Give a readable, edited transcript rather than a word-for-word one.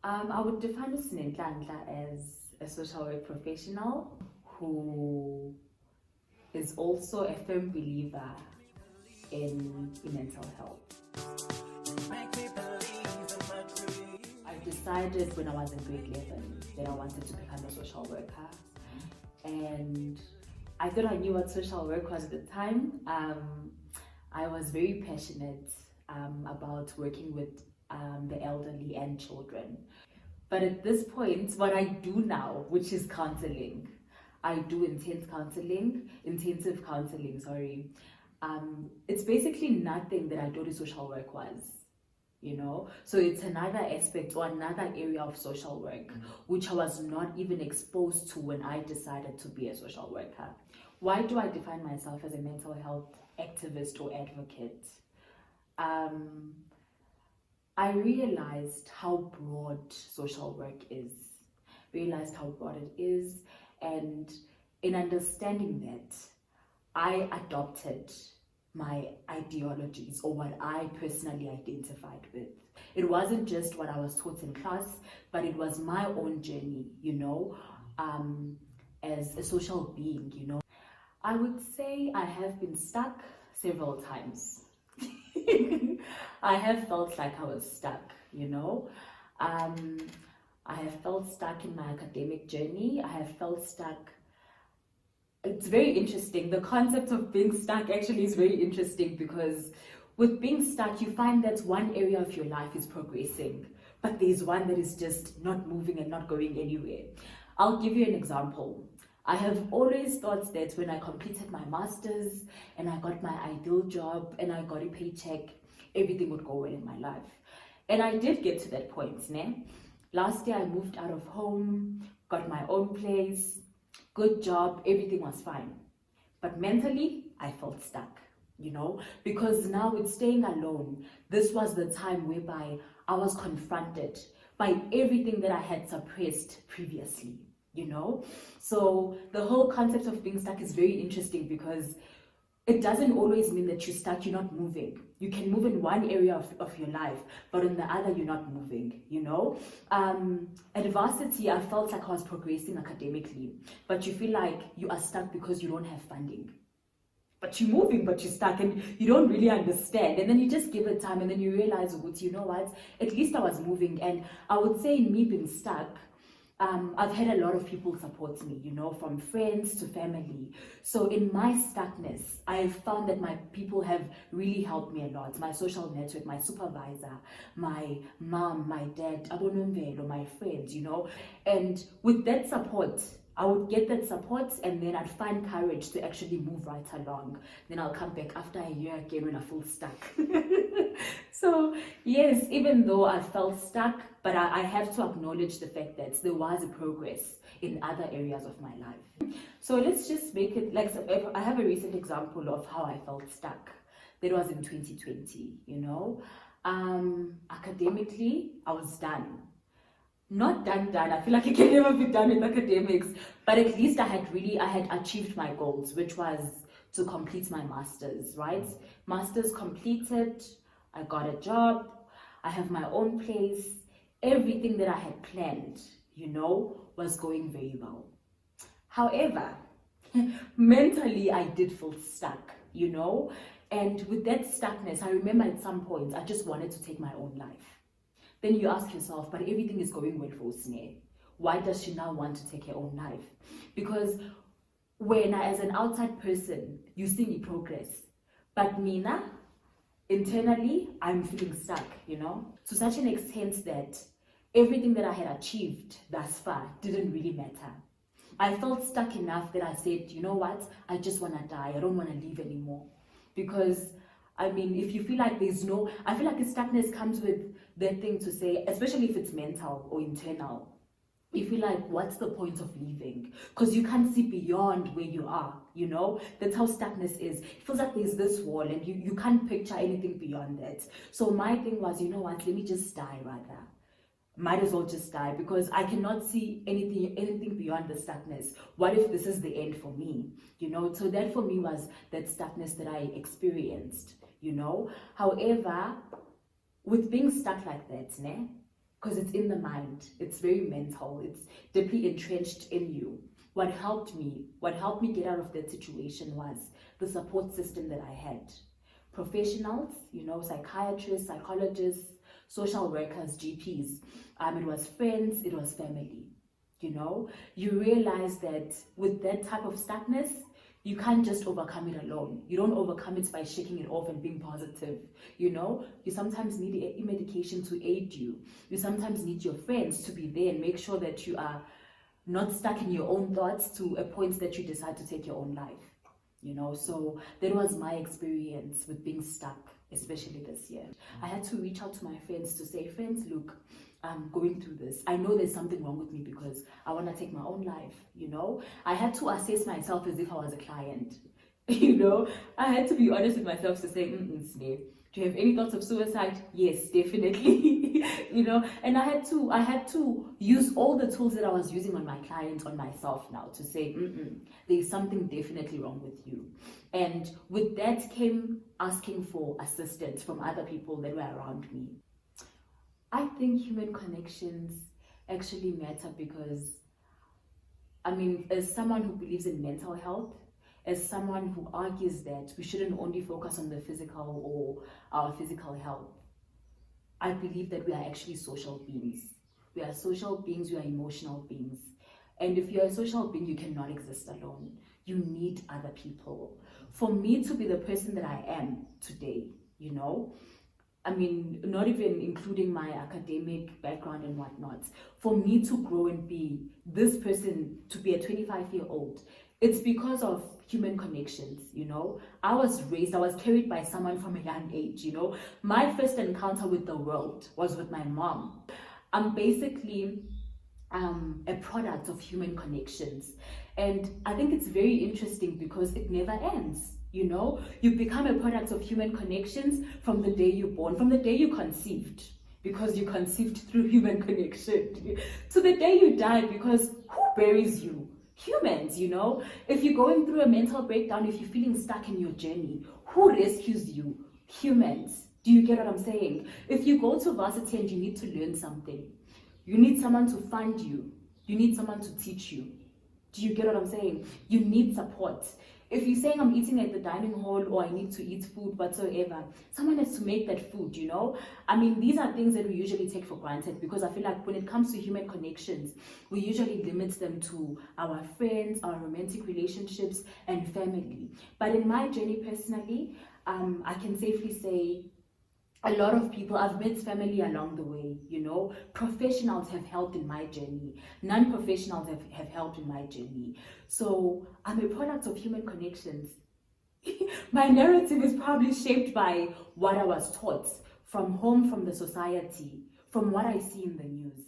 I would define Snenhlanhla as a social work professional who is also a firm believer in mental health. I decided when I was in grade 11 that I wanted to become a social worker, and I thought I knew what social work was at the time. I was very passionate about working with the elderly and children. But at this point, what I do now, which is counseling, I do intensive counseling, sorry. It's basically nothing that I thought social work was, So it's another aspect or another area of social work, which I was not even exposed to when I decided to be a social worker. Why do I define myself as a mental health activist or advocate? I realized how broad social work is, and in understanding that, I adopted my ideologies or what I personally identified with. It wasn't just what I was taught in class, but it was my own journey, as a social being, I would say I have been stuck several times. I have felt like I was stuck, I have felt stuck in my academic journey. I have felt stuck. It's very interesting. The concept of being stuck actually is very interesting, because with being stuck, you find that one area of your life is progressing, but there's one that is just not moving and not going anywhere. I'll give you an example. I have always thought that when I completed my master's and I got my ideal job and I got a paycheck, everything would go well in my life. And I did get to that point, ne? Last year I moved out of home, got my own place, good job, everything was fine. But mentally, I felt stuck, because now with staying alone, this was the time whereby I was confronted by everything that I had suppressed previously. So the whole concept of being stuck is very interesting, because it doesn't always mean that you're stuck, you're not moving. You can move in one area of your life, but in the other, you're not moving, At varsity, I felt like I was progressing academically, but you feel like you are stuck because you don't have funding. But you're moving, but you're stuck, and you don't really understand. And then you just give it time, and then you realize, you know what? At least I was moving. And I would say in me being stuck, I've had a lot of people support me, from friends to family. So in my stuckness, I've found that my people have really helped me a lot. My social network, my supervisor, my mom, my dad, my friends, And with that support, I would get that support, and then I'd find courage to actually move right along. Then I'll come back after a year again when I feel stuck. So yes, even though I felt stuck, but I have to acknowledge the fact that there was a progress in other areas of my life. So let's just make it like, I have a recent example of how I felt stuck. That was in 2020, Academically, I was done. Not done. I feel like I can never be done with academics, but at least I had achieved my goals, which was to complete my master's, right? Master's completed, I got a job, I have my own place, everything that I had planned, was going very well. However, mentally, I did feel stuck, and with that stuckness, I remember at some point, I just wanted to take my own life. Then you ask yourself, but everything is going well for Sneh. Why does she now want to take her own life? Because when as an outside person, you see me progress. But Mina, internally, I'm feeling stuck, to such an extent that everything that I had achieved thus far didn't really matter. I felt stuck enough that I said, you know what? I just want to die. I don't want to live anymore. Because if you feel like I feel like the stuckness comes with that thing to say, especially if it's mental or internal. You feel like, what's the point of leaving? Because you can't see beyond where you are, That's how stuckness is. It feels like there's this wall and you can't picture anything beyond that. So my thing was, you know what, let me just die rather. Might as well just die, because I cannot see anything beyond the stuckness. What if this is the end for me? So that for me was that stuckness that I experienced, However, with being stuck like that, because it's in the mind. It's very mental. It's deeply entrenched in you. What helped me get out of that situation was the support system that I had. Professionals, psychiatrists, psychologists, social workers, GPs. It was friends, it was family. You realize that with that type of stuckness, you can't just overcome it alone. You don't overcome it by shaking it off and being positive. You sometimes need a medication to aid you. You sometimes need your friends to be there and make sure that you are not stuck in your own thoughts to a point that you decide to take your own life. So that was my experience with being stuck, especially this year. I had to reach out to my friends to say, friends, look, I'm going through this. I know there's something wrong with me because I want to take my own life. I had to assess myself as if I was a client. I had to be honest with myself to say, Sneh, do you have any thoughts of suicide? Yes, definitely. And I had to use all the tools that I was using on my clients, on myself now, to say, there's something definitely wrong with you. And with that came asking for assistance from other people that were around me. I think human connections actually matter because, as someone who believes in mental health, as someone who argues that we shouldn't only focus on the physical or our physical health, I believe that we are actually social beings. We are social beings, we are emotional beings. And if you're a social being, you cannot exist alone. You need other people. For me to be the person that I am today, not even including my academic background and whatnot, for me to grow and be this person, to be a 25-year-old, it's because of human connections. I was carried by someone from a young age. My first encounter with the world was with my mom. I'm basically a product of human connections, and I think it's very interesting because it never ends. You become a product of human connections from the day you're born, from the day you conceived, because you conceived through human connection, to the day you die, because who buries you? Humans. If you're going through a mental breakdown, if you're feeling stuck in your journey, who rescues you? Humans. Do you get what I'm saying? If you go to varsity and you need to learn something, you need someone to fund you. You need someone to teach you. Do you get what I'm saying? You need support. If you're saying I'm eating at the dining hall or I need to eat food whatsoever, someone has to make that food, These are things that we usually take for granted because I feel like when it comes to human connections, we usually limit them to our friends, our romantic relationships, and family. But in my journey personally, I can safely say a lot of people, I've met family along the way, professionals have helped in my journey, non-professionals have helped in my journey. So I'm a product of human connections. My narrative is probably shaped by what I was taught from home, from the society, from what I see in the news,